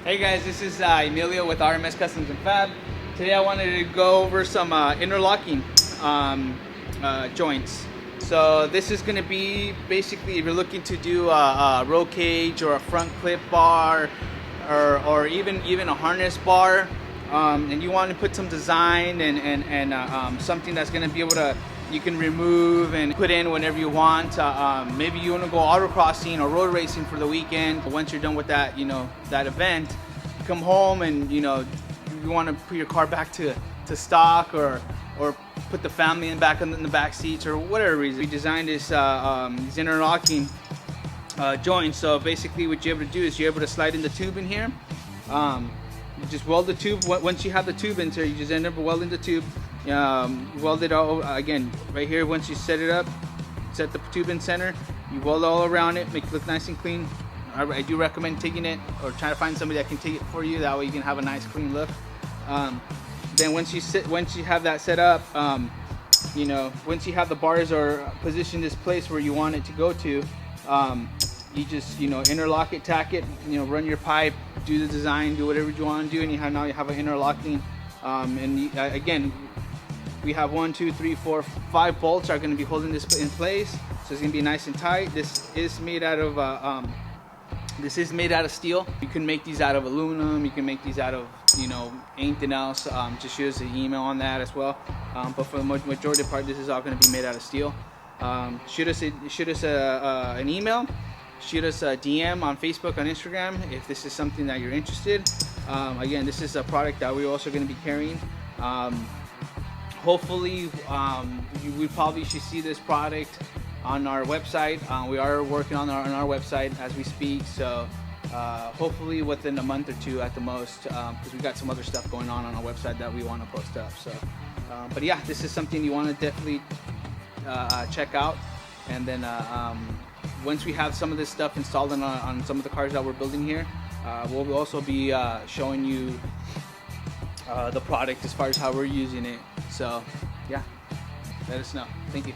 Hey guys, this is Emilio with RMS Customs and Fab. Today I wanted to go over some interlocking joints. So this is going to be basically if you're looking to do a roll cage or a front clip bar or even a harness bar, and you want to put some design and something that's going to be able to you can remove and put in whenever you want. Maybe you want to go autocrossing or road racing for the weekend. Once you're done with that, that event, come home and you want to put your car back to stock or put the family back in the back seats or whatever reason. We designed this these interlocking joints. So basically, what you're able to do is you're able to slide in the tube in here. You just weld the tube. Once you have the tube in there, you just end up welding the tube. Weld it all again right here. Once you set it up, set the tube in center, you weld all around it, make it look nice and clean. I do recommend taking it or trying to find somebody that can take it for you. That way you can have a nice clean look. Then once you have that set up, once you have the bars are positioned this place where you want it to go to, you just interlock it, tack it, run your pipe, do the design, do whatever you want to do, and now you have an interlocking. Again, we have 1, 2, 3, 4, 5 bolts are going to be holding this in place, so it's going to be nice and tight. This is made out of steel. You can make these out of aluminum. You can make these out of anything else. Just shoot us an email on that as well. But for the majority of the part, this is all going to be made out of steel. Shoot us an email. Shoot us a DM on Facebook, on Instagram, if this is something that you're interested. Again, this is a product that we're also going to be carrying. Hopefully, we probably should see this product on our website. We are working on our website as we speak, so hopefully within a month or two at the most, because we got some other stuff going on our website that we want to post up. So, but yeah, this is something you want to definitely check out. And then once we have some of this stuff installed on some of the cars that we're building here, we'll also be showing you the product as far as how we're using it. So yeah, let us know. Thank you.